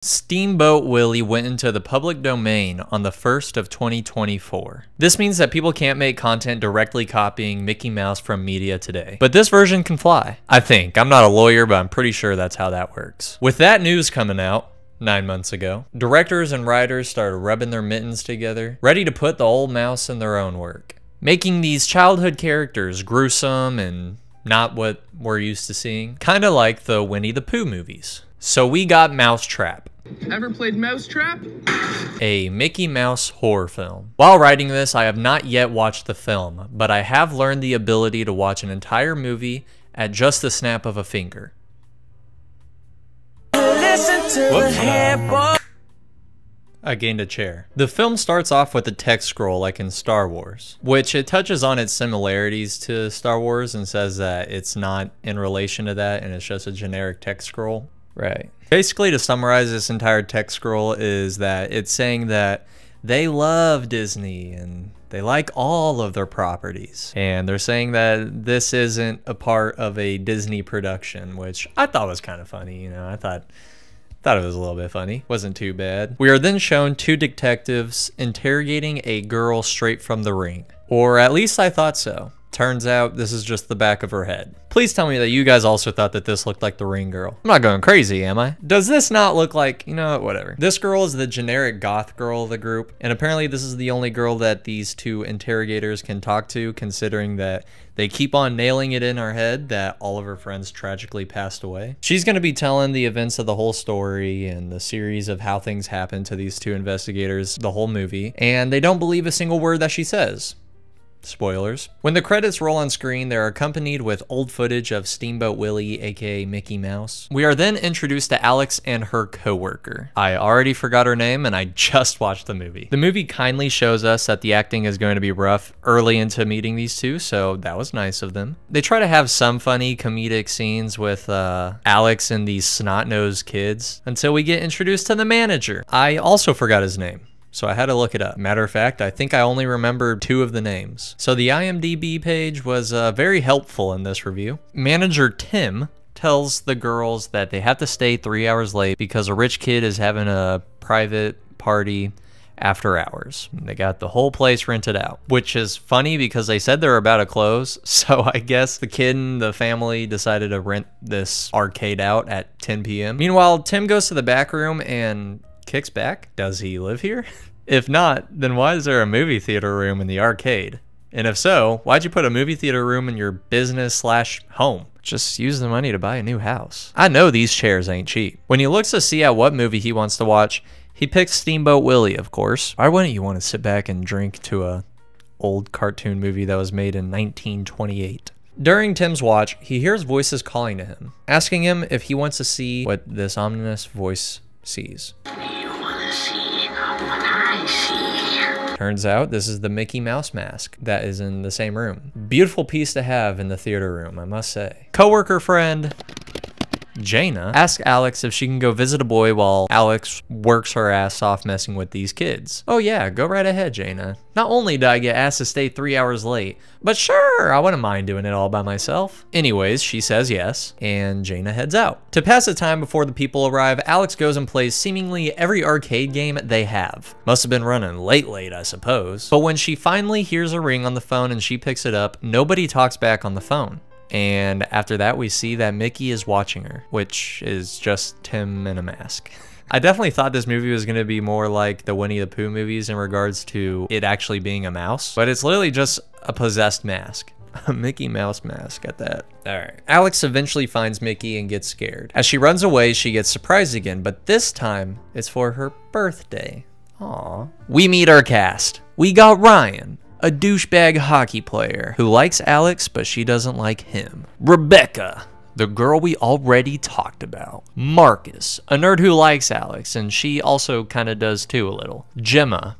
Steamboat Willie went into the public domain on the 1st of 2024. This means that people can't make content directly copying Mickey Mouse from media today. But this version can fly. I think. I'm not a lawyer, but I'm pretty sure that's how that works. With that news coming out 9 months ago, directors and writers started rubbing their mittens together, ready to put the old mouse in their own work, making these childhood characters gruesome and not what we're used to seeing, kind of like the Winnie the Pooh movies. So we got MOUSETRAP. Ever played MOUSETRAP? A Mickey Mouse horror film. While writing this, I have not yet watched the film, but I have learned the ability to watch an entire movie at just the snap of a finger. Whoops. I gained a chair. The film starts off with a text scroll like in Star Wars, which it touches on its similarities to Star Wars and says that it's not in relation to that and it's just a generic text scroll. Right. Basically, to summarize this entire text scroll is that it's saying that they love Disney and they like all of their properties. And they're saying that this isn't a part of a Disney production, which I thought was kind of funny, you know. I thought it was a little bit funny. Wasn't too bad. We are then shown two detectives interrogating a girl straight from The Ring. Or at least I thought so. Turns out this is just the back of her head. Please tell me that you guys also thought that this looked like the Ring girl. I'm not going crazy, am I? Does this not look like, you know, whatever. This girl is the generic goth girl of the group, and apparently this is the only girl that these two interrogators can talk to, considering that they keep on nailing it in her head that all of her friends tragically passed away. She's gonna be telling the events of the whole story and the series of how things happened to these two investigators the whole movie, and they don't believe a single word that she says. Spoilers. When the credits roll on screen, they're accompanied with old footage of Steamboat Willie, aka Mickey Mouse. We are then introduced to Alex and her co-worker. I already forgot her name and I just watched the movie. The movie kindly shows us that the acting is going to be rough early into meeting these two, so that was nice of them. They try to have some funny comedic scenes with Alex and these snot-nosed kids until we get introduced to the manager. I also forgot his name, so I had to look it up. Matter of fact, I think I only remembered 2 of the names. So the IMDb page was very helpful in this review. Manager Tim tells the girls that they have to stay 3 hours late because a rich kid is having a private party after hours. They got the whole place rented out, which is funny because they said they're about to close. So I guess the kid and the family decided to rent this arcade out at 10 p.m. Meanwhile, Tim goes to the back room and kicks back. Does he live here? If not, then why is there a movie theater room in the arcade? And if so, why'd you put a movie theater room in your business/home? Just use the money to buy a new house. I know these chairs ain't cheap. When he looks to see at what movie he wants to watch, he picks Steamboat Willie, of course. Why wouldn't you want to sit back and drink to a old cartoon movie that was made in 1928? During Tim's watch, he hears voices calling to him, asking him if he wants to see what this ominous voice sees. Turns out this is the Mickey Mouse mask that is in the same room. Beautiful piece to have in the theater room, I must say. Coworker friend Jaina asks Alex if she can go visit a boy while Alex works her ass off messing with these kids. Oh yeah, go right ahead, Jaina. Not only did I get asked to stay 3 hours late, but sure, I wouldn't mind doing it all by myself. Anyways, she says yes, and Jaina heads out. To pass the time before the people arrive, Alex goes and plays seemingly every arcade game they have. Must have been running late, I suppose. But when she finally hears a ring on the phone and she picks it up, nobody talks back on the phone. And after that, we see that Mickey is watching her, which is just Tim in a mask. I definitely thought this movie was going to be more like the Winnie the Pooh movies in regards to it actually being a mouse, but it's literally just a possessed mask. A Mickey Mouse mask at that. Alright. Alex eventually finds Mickey and gets scared. As she runs away, she gets surprised again, but this time it's for her birthday. Aww. We meet our cast. We got Ryan, a douchebag hockey player who likes Alex, but she doesn't like him. Rebecca, the girl we already talked about. Marcus, a nerd who likes Alex, and she also kind of does too a little. Gemma,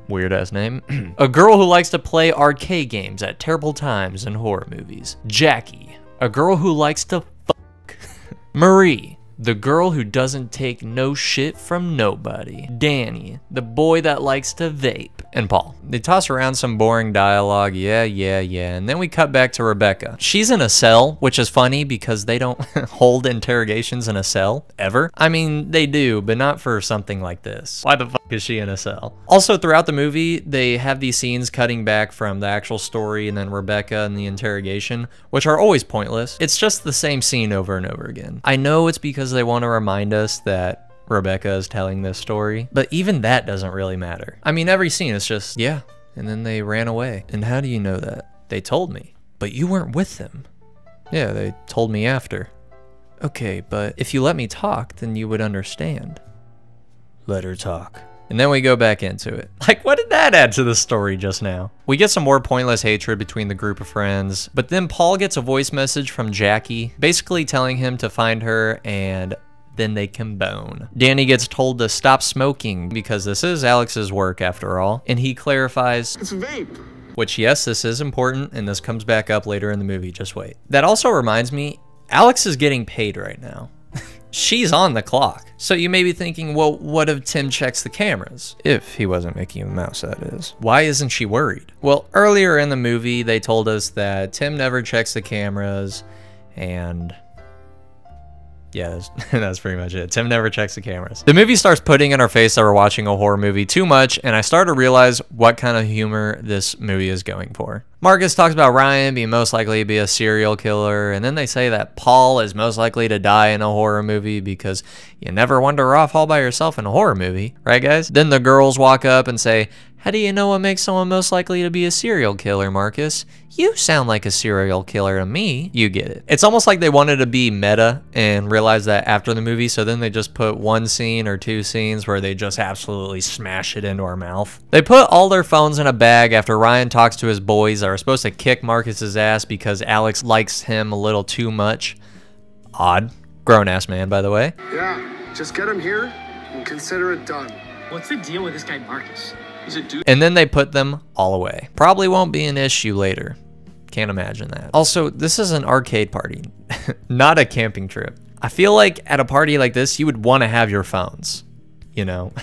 weird ass name, a girl who likes to play arcade games at terrible times in horror movies. Jackie, a girl who likes to fuck. Marie, The girl who doesn't take no shit from nobody. Danny, the boy that likes to vape. And Paul. They toss around some boring dialogue, yeah, and then we cut back to Rebecca. She's in a cell, which is funny because they don't hold interrogations in a cell, ever. I mean, they do, but not for something like this. Why the fuck is she in a cell? Also, throughout the movie, they have these scenes cutting back from the actual story and then Rebecca and the interrogation, which are always pointless. It's just the same scene over and over again. I know it's because they want to remind us that Rebecca is telling this story, but even that doesn't really matter. I mean, every scene is just, yeah, and then they ran away. And how do you know that? They told me. But you weren't with them. Yeah, they told me after. Okay, but if you let me talk, then you would understand. Let her talk. And then we go back into it. Like, what did that add to the story just now? We get some more pointless hatred between the group of friends, but then Paul gets a voice message from Jackie, basically telling him to find her, and then they can bone. Danny gets told to stop smoking because this is Alex's work after all, and he clarifies, It's vape. which yes, this is important, and this comes back up later in the movie, just wait. That also reminds me, Alex is getting paid right now. She's on the clock. So you may be thinking, well, what if Tim checks the cameras? If he wasn't Mickey Mouse, that is. Why isn't she worried? Well, earlier in the movie, they told us that Tim never checks the cameras, and yeah, that's pretty much it. Tim never checks the cameras. The movie starts putting in our face that we're watching a horror movie too much, and I start to realize what kind of humor this movie is going for. Marcus talks about Ryan being most likely to be a serial killer, and then they say that Paul is most likely to die in a horror movie because you never wander off all by yourself in a horror movie, right guys? Then the girls walk up and say, how do you know what makes someone most likely to be a serial killer, Marcus? You sound like a serial killer to me. You get it. It's almost like they wanted to be meta and realized that after the movie, so then they just put one scene or two scenes where they just absolutely smash it into our mouth. They put all their phones in a bag after Ryan talks to his boys that are supposed to kick Marcus's ass because Alex likes him a little too much. Odd. Grown-ass man, by the way. Yeah, just get him here and consider it done. What's the deal with this guy Marcus? He's a dude. And then they put them all away. Probably won't be an issue later. Can't imagine that. Also, this is an arcade party, not a camping trip. I feel like at a party like this, you would want to have your phones, you know?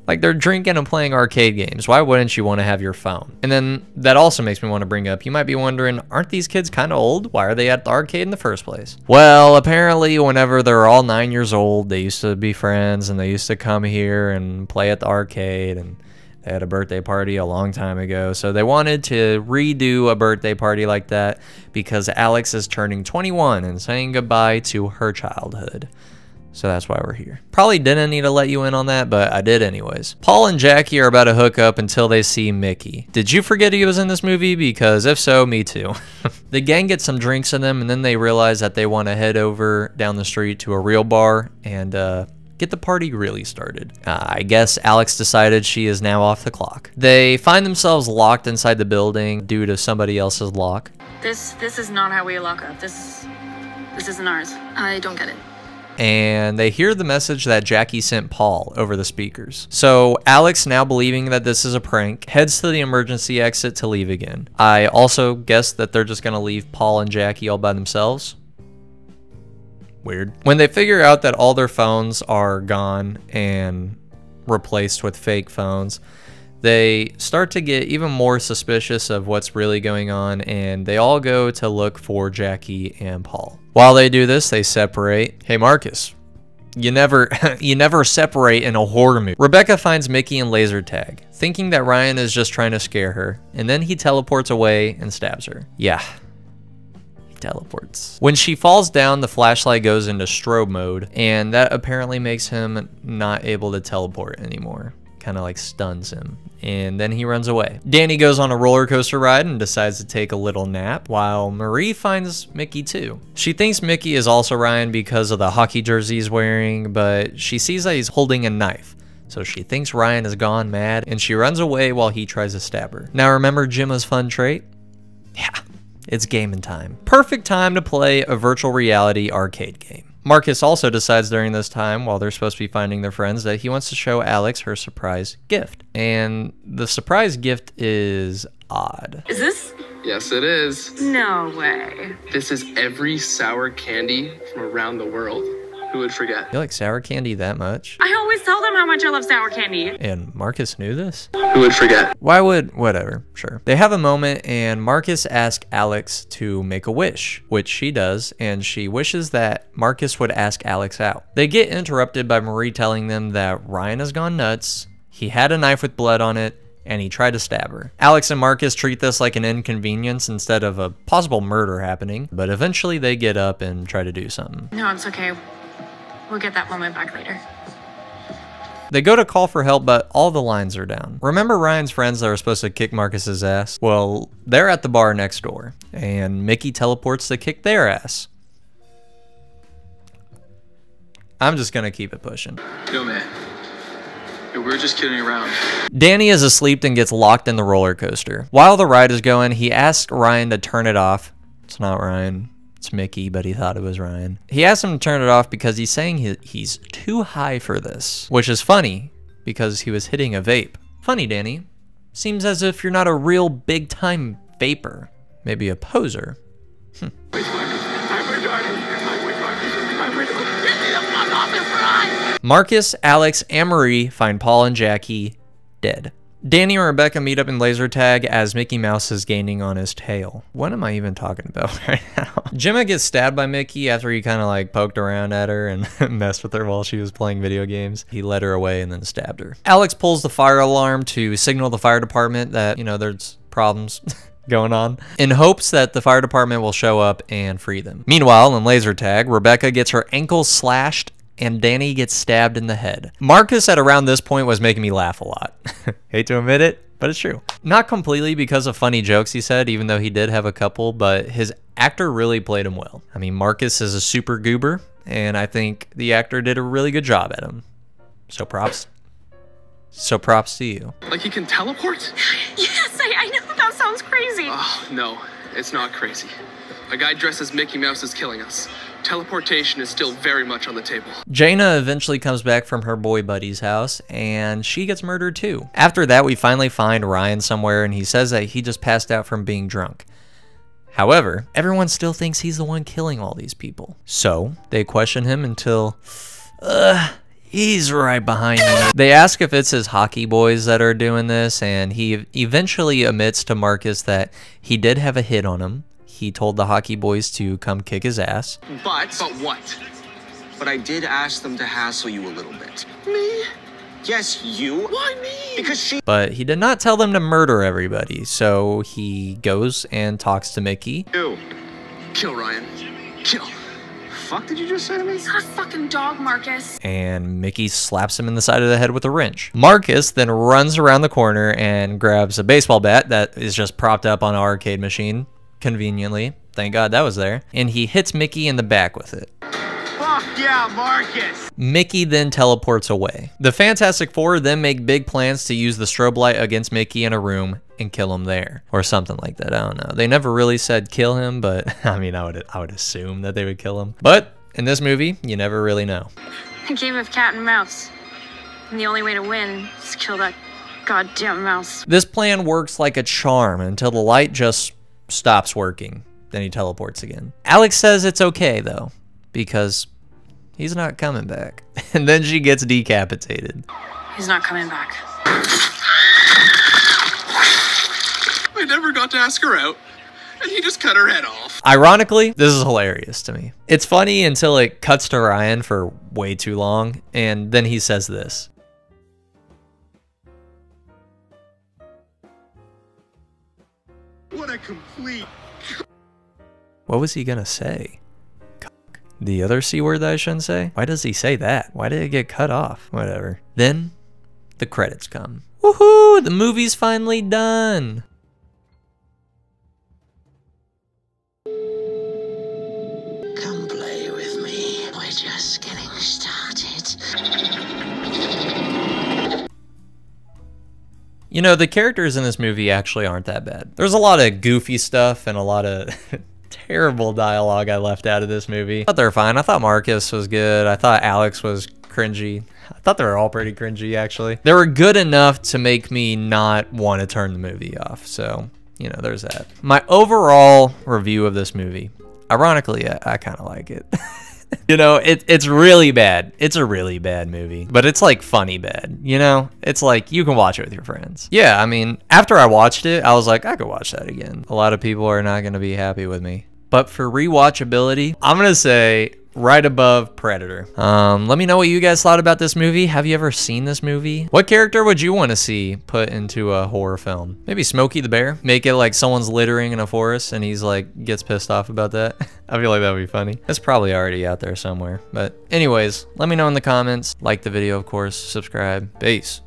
Like they're drinking and playing arcade games. Why wouldn't you want to have your phone? And then that also makes me want to bring up, you might be wondering, aren't these kids kind of old? Why are they at the arcade in the first place? Well, apparently whenever they're all 9 years old, they used to be friends and they used to come here and play at the arcade, and they had a birthday party a long time ago. So they wanted to redo a birthday party like that because Alex is turning 21 and saying goodbye to her childhood. So that's why we're here. Probably didn't need to let you in on that, but I did anyways. Paul and Jackie are about to hook up until they see Mickey. Did you forget he was in this movie? Because if so, me too. The gang gets some drinks in them, and then they realize that they want to head over down the street to a real bar and get the party really started. I guess Alex decided she is now off the clock. They find themselves locked inside the building due to somebody else's lock. This is not how we lock up. This isn't ours. I don't get it. And they hear the message that Jackie sent Paul over the speakers. So Alex, now believing that this is a prank, heads to the emergency exit to leave again. I also guess that they're just gonna leave Paul and Jackie all by themselves. Weird. When they figure out that all their phones are gone and replaced with fake phones, they start to get even more suspicious of what's really going on, and they all go to look for Jackie and Paul. While they do this, they separate. Hey Marcus, you never separate in a horror movie. Rebecca finds Mickey in laser tag, thinking that Ryan is just trying to scare her, and then he teleports away and stabs her. Yeah. Teleports. When she falls down, the flashlight goes into strobe mode, and that apparently makes him not able to teleport anymore. Kind of like stuns him, and then he runs away. Danny goes on a roller coaster ride and decides to take a little nap, while Marie finds Mickey too. She thinks Mickey is also Ryan because of the hockey jersey he's wearing, but she sees that he's holding a knife. So she thinks Ryan has gone mad, and she runs away while he tries to stab her. Now remember Gemma's fun trait? Yeah. It's gaming time. Perfect time to play a virtual reality arcade game. Marcus also decides during this time, while they're supposed to be finding their friends, that he wants to show Alex her surprise gift. And the surprise gift is odd. Is this? Yes, it is. No way. This is every sour candy from around the world. Who would forget? You like sour candy that much? I always tell them how much I love sour candy. And Marcus knew this? Who would forget? Whatever, sure. They have a moment and Marcus asks Alex to make a wish, which she does, and she wishes that Marcus would ask Alex out. They get interrupted by Marie telling them that Ryan has gone nuts, he had a knife with blood on it, and he tried to stab her. Alex and Marcus treat this like an inconvenience instead of a possible murder happening, but eventually they get up and try to do something. No, it's okay. We'll get that moment back later. They go to call for help, but all the lines are down. Remember Ryan's friends that were supposed to kick Marcus's ass? Well, they're at the bar next door, and Mickey teleports to kick their ass. I'm just gonna keep it pushing. No, man. We were just kidding around. Danny is asleep and gets locked in the roller coaster. While the ride is going, he asks Ryan to turn it off. It's not Ryan, it's Mickey, but he thought it was Ryan. He asked him to turn it off because he's saying he's too high for this, which is funny because he was hitting a vape. Funny, Danny. Seems as if you're not a real big-time vapor. Maybe a poser. Marcus, Alex, and Marie find Paul and Jackie dead. Danny and Rebecca meet up in laser tag as Mickey Mouse is gaining on his tail. What am I even talking about right now? Gemma gets stabbed by Mickey after he kind of like poked around at her and messed with her while she was playing video games. He led her away and then stabbed her. Alex pulls the fire alarm to signal the fire department that, you know, there's problems going on, in hopes that the fire department will show up and free them. Meanwhile, in laser tag, Rebecca gets her ankle slashed and Danny gets stabbed in the head. Marcus at around this point was making me laugh a lot. Hate to admit it, but it's true. Not completely because of funny jokes he said, even though he did have a couple, but his actor really played him well. I mean, Marcus is a super goober, and I think the actor did a really good job at him. So props. So props to you. Like he can teleport? Yes, I know that sounds crazy. Oh, no, it's not crazy. A guy dressed as Mickey Mouse is killing us. Teleportation is still very much on the table. Jaina eventually comes back from her boy buddy's house, and she gets murdered too. After that, we finally find Ryan somewhere, and he says that he just passed out from being drunk. However, everyone still thinks he's the one killing all these people. So, they question him until, he's right behind me. They ask if it's his hockey boys that are doing this, and he eventually admits to Marcus that he did have a hit on him. He told the hockey boys to come kick his ass. But what? But I did ask them to hassle you a little bit. Me? Yes, you. Why me? Because she... But he did not tell them to murder everybody, so he goes and talks to Mickey. Ew. Kill Ryan. Kill. Fuck did you just say to me? He's not a fucking dog, Marcus. And Mickey slaps him in the side of the head with a wrench. Marcus then runs around the corner and grabs a baseball bat that is just propped up on an arcade machine. Conveniently. Thank God that was there. And he hits Mickey in the back with it. Fuck yeah, Marcus! Mickey then teleports away. The Fantastic Four then make big plans to use the strobe light against Mickey in a room and kill him there. Or something like that, I don't know. They never really said kill him, but I mean, I would assume that they would kill him. But in this movie, you never really know. A game of cat and mouse. And the only way to win is to kill that goddamn mouse. This plan works like a charm until the light just stops working. Then he teleports again. Alex says it's okay though, because he's not coming back. And then she gets decapitated. He's not coming back. I never got to ask her out, and he just cut her head off. Ironically, this is hilarious to me. It's funny until it cuts to Ryan for way too long, and then he says this. What a complete... What was he gonna say? Cock. The other C word that I shouldn't say? Why does he say that? Why did it get cut off? Whatever. Then, the credits come. Woohoo! The movie's finally done! Come play with me. We're just getting started. You know, the characters in this movie actually aren't that bad. There's a lot of goofy stuff and a lot of terrible dialogue I left out of this movie. I thought they were fine. I thought Marcus was good. I thought Alex was cringy. I thought they were all pretty cringy, actually. They were good enough to make me not want to turn the movie off. So, you know, there's that. My overall review of this movie, ironically, I kind of like it. You know, it's really bad. It's a really bad movie, but it's like funny bad, you know? It's like you can watch it with your friends. Yeah, I mean, after I watched it, I was like, I could watch that again. A lot of people are not going to be happy with me. But for rewatchability, I'm going to say right above Predator. Let me know what you guys thought about this movie. Have you ever seen this movie? What character would you want to see put into a horror film? Maybe Smokey the Bear? Make it like someone's littering in a forest and he's like gets pissed off about that. I feel like that would be funny. It's probably already out there somewhere. But anyways, let me know in the comments. Like the video, of course. Subscribe. Peace.